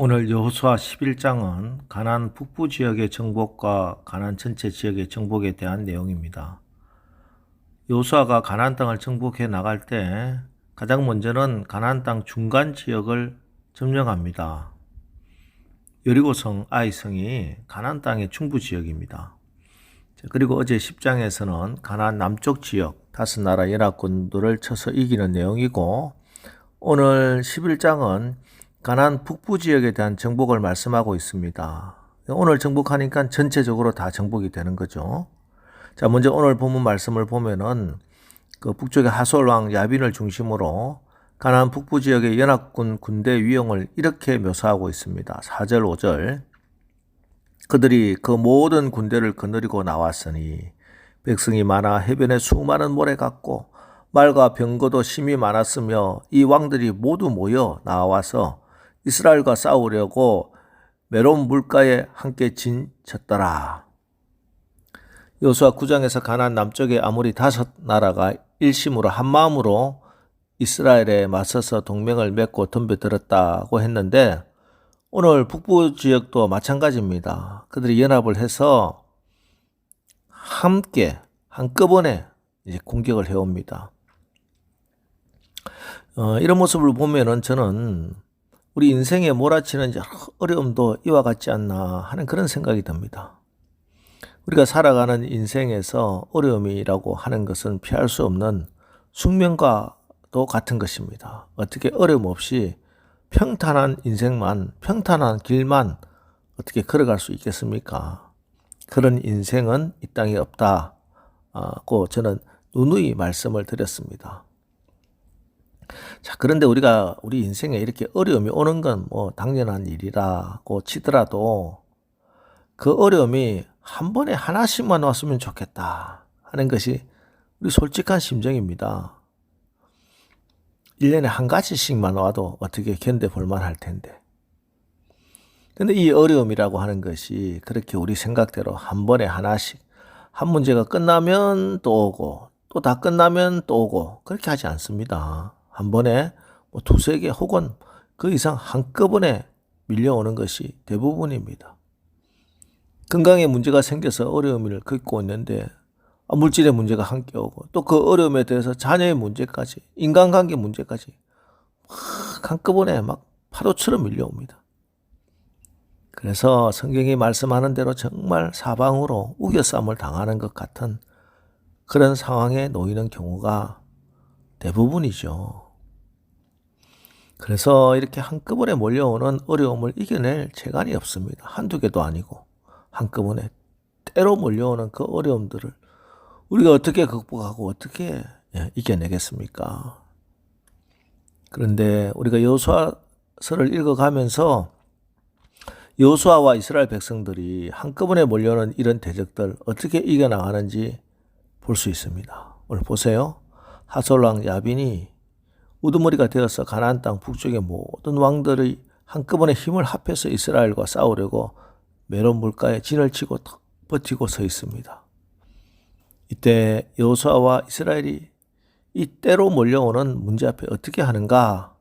오늘 여호수아 11장은 가나안 북부 지역의 정복과 가나안 전체 지역의 정복에 대한 내용입니다. 여호수아가 가나안 땅을 정복해 나갈 때 가장 먼저는 가나안 땅 중간 지역을 점령합니다. 여리고성, 아이성이 가나안 땅의 중부 지역입니다. 그리고 어제 10장에서는 가나안 남쪽 지역 5나라 연합군들을 쳐서 이기는 내용이고, 오늘 11장은 가나안 북부 지역에 대한 정복을 말씀하고 있습니다. 오늘 정복하니까 전체적으로 다 정복이 되는 거죠. 자, 먼저 오늘 본문 말씀을 보면은 그 북쪽의 하솔 왕 야빈을 중심으로 가나안 북부 지역의 연합군 군대 위용을 이렇게 묘사하고 있습니다. 4절 5절. 그들이 그 모든 군대를 거느리고 나왔으니 백성이 많아 해변에 수많은 모래 같고 말과 병거도 심히 많았으며 이 왕들이 모두 모여 나와서 이스라엘과 싸우려고 메론 물가에 함께 진쳤더라. 여호수아 9장에서 가나안 남쪽의 아모리 5나라가 일심으로 한마음으로 이스라엘에 맞서서 동맹을 맺고 덤벼들었다고 했는데, 오늘 북부 지역도 마찬가지입니다. 그들이 연합을 해서 함께 한꺼번에 이제 공격을 해옵니다. 이런 모습을 보면은 저는 우리 인생에 몰아치는 어려움도 이와 같지 않나 하는 그런 생각이 듭니다. 우리가 살아가는 인생에서 어려움이라고 하는 것은 피할 수 없는 숙명과도 같은 것입니다. 어떻게 어려움 없이 평탄한 인생만, 평탄한 길만 어떻게 걸어갈 수 있겠습니까? 그런 인생은 이 땅에 없다고 저는 누누이 말씀을 드렸습니다. 자, 그런데 우리가 우리 인생에 이렇게 어려움이 오는 건 뭐 당연한 일이라고 치더라도 그 어려움이 한 번에 하나씩만 왔으면 좋겠다 하는 것이 우리 솔직한 심정입니다. 1년에 한 가지씩만 와도 어떻게 견뎌볼 만할 텐데. 근데 이 어려움이라고 하는 것이 그렇게 우리 생각대로 한 번에 하나씩, 한 문제가 끝나면 또 오고 또 다 끝나면 또 오고 그렇게 하지 않습니다. 한 번에 뭐 2-3개 혹은 그 이상 한꺼번에 밀려오는 것이 대부분입니다. 건강에 문제가 생겨서 어려움을 겪고 있는데 물질의 문제가 함께 오고, 또 그 어려움에 대해서 자녀의 문제까지, 인간관계 문제까지 막 한꺼번에 막 파도처럼 밀려옵니다. 그래서 성경이 말씀하는 대로 정말 사방으로 우겨싸움을 당하는 것 같은 그런 상황에 놓이는 경우가 대부분이죠. 그래서 이렇게 한꺼번에 몰려오는 어려움을 이겨낼 재간이 없습니다. 한두 개도 아니고 한꺼번에 때로 몰려오는 그 어려움들을 우리가 어떻게 극복하고 어떻게 이겨내겠습니까? 그런데 우리가 여호수아서를 읽어가면서 여호수아와 이스라엘 백성들이 한꺼번에 몰려오는 이런 대적들 어떻게 이겨나가는지 볼 수 있습니다. 오늘 보세요. 하솔 왕 야빈이 우두머리가 되어서 가나안 땅 북쪽의 모든 왕들이 한꺼번에 힘을 합해서 이스라엘과 싸우려고 메론 물가에 진을 치고 버티고 서 있습니다. 이때 여호수아와 이스라엘이 이 때로 몰려오는 문제 앞에 어떻게 하는가?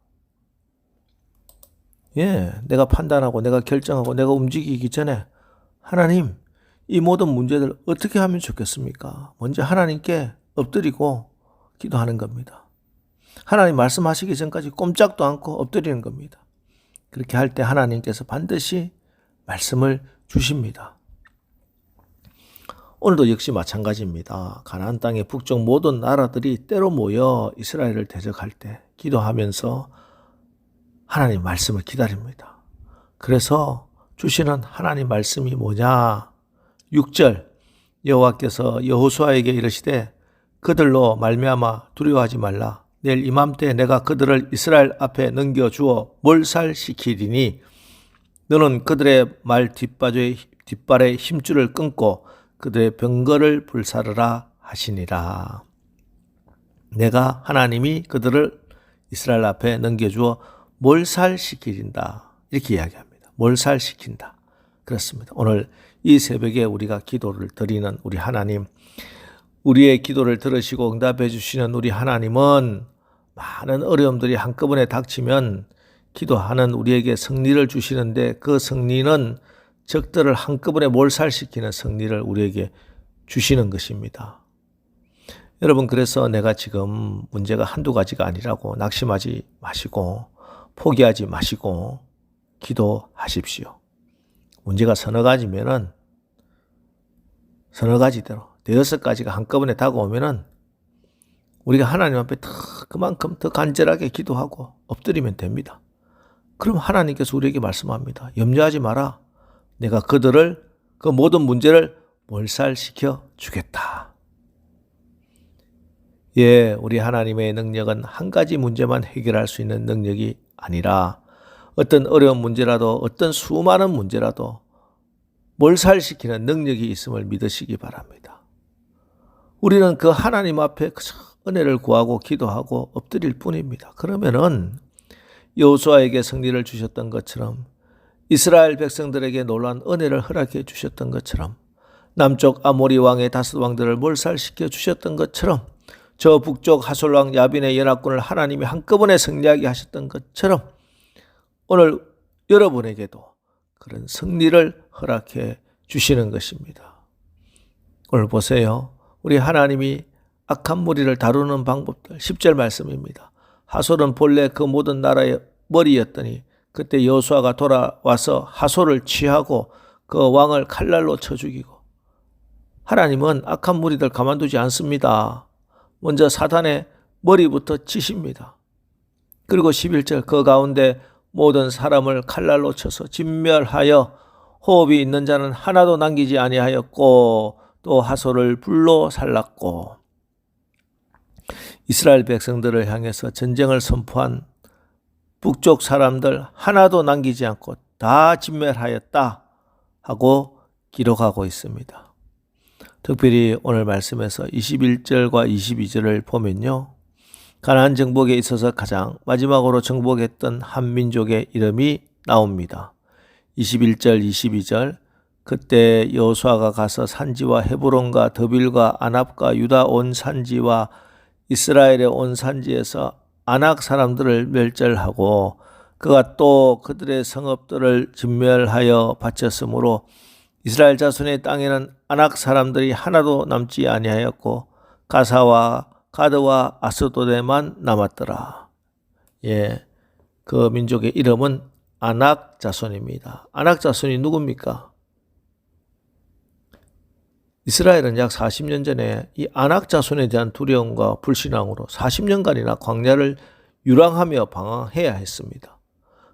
내가 판단하고 내가 결정하고 내가 움직이기 전에 하나님, 이 모든 문제들 어떻게 하면 좋겠습니까? 먼저 하나님께 엎드리고 기도하는 겁니다. 하나님 말씀하시기 전까지 꼼짝도 않고 엎드리는 겁니다. 그렇게 할 때 하나님께서 반드시 말씀을 주십니다. 오늘도 역시 마찬가지입니다. 가나안 땅의 북쪽 모든 나라들이 때로 모여 이스라엘을 대적할 때 기도하면서 하나님 말씀을 기다립니다. 그래서 주시는 하나님 말씀이 뭐냐? 6절, 여호와께서 여호수아에게 이르시되 그들로 말미암아 두려워하지 말라. 내일 이맘때 내가 그들을 이스라엘 앞에 넘겨주어 몰살시키리니 너는 그들의 말 뒷발의 힘줄을 끊고 그들의 병거를 불사르라 하시니라. 내가 하나님이 그들을 이스라엘 앞에 넘겨주어 몰살시키린다. 이렇게 이야기합니다. 몰살시킨다. 그렇습니다. 오늘 이 새벽에 우리가 기도를 드리는 우리 하나님, 우리의 기도를 들으시고 응답해 주시는 우리 하나님은 많은 어려움들이 한꺼번에 닥치면 기도하는 우리에게 승리를 주시는데 그 승리는 적들을 한꺼번에 몰살시키는 승리를 우리에게 주시는 것입니다. 여러분, 그래서 내가 지금 문제가 한두 가지가 아니라고 낙심하지 마시고 포기하지 마시고 기도하십시오. 문제가 서너 가지면은 서너 가지대로 대여섯 가지가 한꺼번에 다가오면은 우리가 하나님 앞에 그만큼 더 간절하게 기도하고 엎드리면 됩니다. 그럼 하나님께서 우리에게 말씀합니다. 염려하지 마라. 내가 그들을 그 모든 문제를 몰살시켜 주겠다. 예, 우리 하나님의 능력은 한 가지 문제만 해결할 수 있는 능력이 아니라 어떤 어려운 문제라도 어떤 수많은 문제라도 몰살시키는 능력이 있음을 믿으시기 바랍니다. 우리는 그 하나님 앞에 은혜를 구하고 기도하고 엎드릴 뿐입니다. 그러면은 여호수아에게 승리를 주셨던 것처럼 이스라엘 백성들에게 놀라운 은혜를 허락해 주셨던 것처럼 남쪽 아모리 왕의 다섯 왕들을 몰살시켜 주셨던 것처럼 저 북쪽 하솔 왕 야빈의 연합군을 하나님이 한꺼번에 승리하게 하셨던 것처럼 오늘 여러분에게도 그런 승리를 허락해 주시는 것입니다. 오늘 보세요. 우리 하나님이 악한 무리를 다루는 방법들 10절 말씀입니다. 하솔은 본래 그 모든 나라의 머리였더니 그때 여호수아가 돌아와서 하솔을 취하고 그 왕을 칼날로 쳐 죽이고. 하나님은 악한 무리들 가만두지 않습니다. 먼저 사단의 머리부터 치십니다. 그리고 11절 그 가운데 모든 사람을 칼날로 쳐서 진멸하여 호흡이 있는 자는 하나도 남기지 아니하였고 또 하솔을 불로 살랐고. 이스라엘 백성들을 향해서 전쟁을 선포한 북쪽 사람들 하나도 남기지 않고 다 진멸하였다 하고 기록하고 있습니다. 특별히 오늘 말씀에서 21절과 22절을 보면요. 가나안 정복에 있어서 가장 마지막으로 정복했던 한 민족의 이름이 나옵니다. 21절, 22절 그때 여호수아가 가서 산지와 헤브론과 드빌과 아납과 유다 온 산지와 이스라엘의 온 산지에서 아낙 사람들을 멸절하고 그가 또 그들의 성읍들을 진멸하여 바쳤으므로 이스라엘 자손의 땅에는 아낙 사람들이 하나도 남지 아니하였고 가사와 가드와 아스도데만 남았더라. 예, 그 민족의 이름은 아낙 자손입니다. 아낙 자손이 누굽니까? 이스라엘은 약 40년 전에 이 아낙 자손에 대한 두려움과 불신앙으로 40년간이나 광야를 유랑하며 방황해야 했습니다.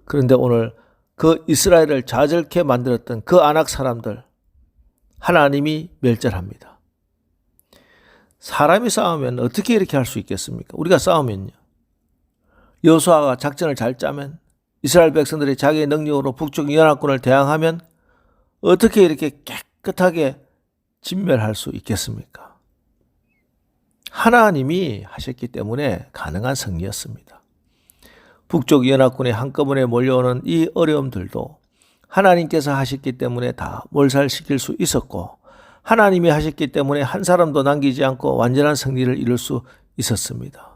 그런데 오늘 그 이스라엘을 좌절케 만들었던 그 아낙 사람들 하나님이 멸절합니다. 사람이 싸우면 어떻게 이렇게 할 수 있겠습니까? 우리가 싸우면요. 여호수아가 작전을 잘 짜면 이스라엘 백성들이 자기의 능력으로 북쪽 연합군을 대항하면 어떻게 이렇게 깨끗하게 진멸할 수 있겠습니까? 하나님이 하셨기 때문에 가능한 승리였습니다. 북쪽 연합군이 한꺼번에 몰려오는 이 어려움들도 하나님께서 하셨기 때문에 다 몰살시킬 수 있었고 하나님이 하셨기 때문에 한 사람도 남기지 않고 완전한 승리를 이룰 수 있었습니다.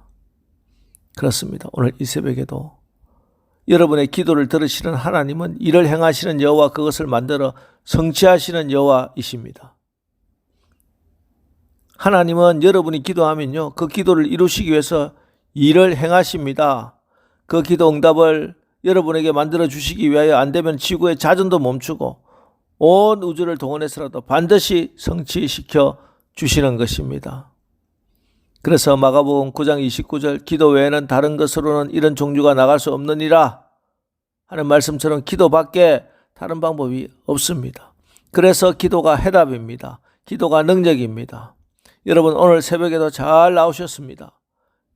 그렇습니다. 오늘 이 새벽에도 여러분의 기도를 들으시는 하나님은 이를 행하시는 여호와 그것을 만들어 성취하시는 여호와이십니다. 하나님은 여러분이 기도하면요. 그 기도를 이루시기 위해서 일을 행하십니다. 그 기도 응답을 여러분에게 만들어 주시기 위하여 안 되면 지구의 자전도 멈추고 온 우주를 동원해서라도 반드시 성취시켜 주시는 것입니다. 그래서 마가복음 9장 29절 기도 외에는 다른 것으로는 이런 종류가 나갈 수 없느니라 하는 말씀처럼 기도밖에 다른 방법이 없습니다. 그래서 기도가 해답입니다. 기도가 능력입니다. 여러분 오늘 새벽에도 잘 나오셨습니다.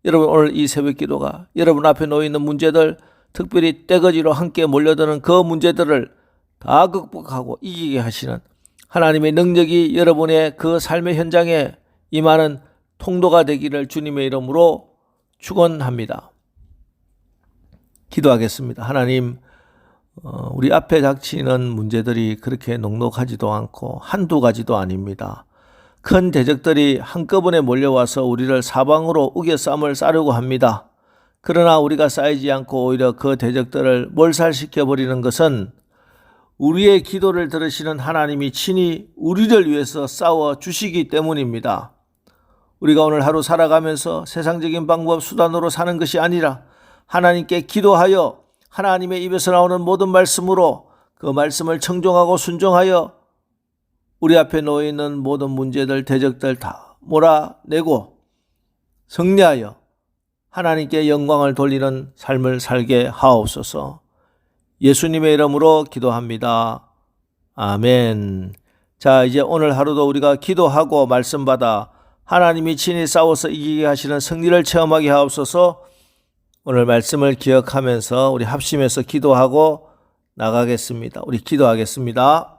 여러분 오늘 이 새벽 기도가 여러분 앞에 놓여있는 문제들 특별히 떼거지로 함께 몰려드는 그 문제들을 다 극복하고 이기게 하시는 하나님의 능력이 여러분의 그 삶의 현장에 임하는 통로가 되기를 주님의 이름으로 축원합니다. 기도하겠습니다. 하나님, 우리 앞에 닥치는 문제들이 그렇게 녹록하지도 않고 한두 가지도 아닙니다. 큰 대적들이 한꺼번에 몰려와서 우리를 사방으로 우겨쌈을 싸려고 합니다. 그러나 우리가 쌓이지 않고 오히려 그 대적들을 몰살시켜버리는 것은 우리의 기도를 들으시는 하나님이 친히 우리를 위해서 싸워 주시기 때문입니다. 우리가 오늘 하루 살아가면서 세상적인 방법, 수단으로 사는 것이 아니라 하나님께 기도하여 하나님의 입에서 나오는 모든 말씀으로 그 말씀을 청종하고 순종하여 우리 앞에 놓여있는 모든 문제들, 대적들 다 몰아내고 승리하여 하나님께 영광을 돌리는 삶을 살게 하옵소서. 예수님의 이름으로 기도합니다. 아멘. 자, 이제 오늘 하루도 우리가 기도하고 말씀 받아 하나님이 친히 싸워서 이기게 하시는 승리를 체험하게 하옵소서. 오늘 말씀을 기억하면서 우리 합심해서 기도하고 나가겠습니다. 우리 기도하겠습니다.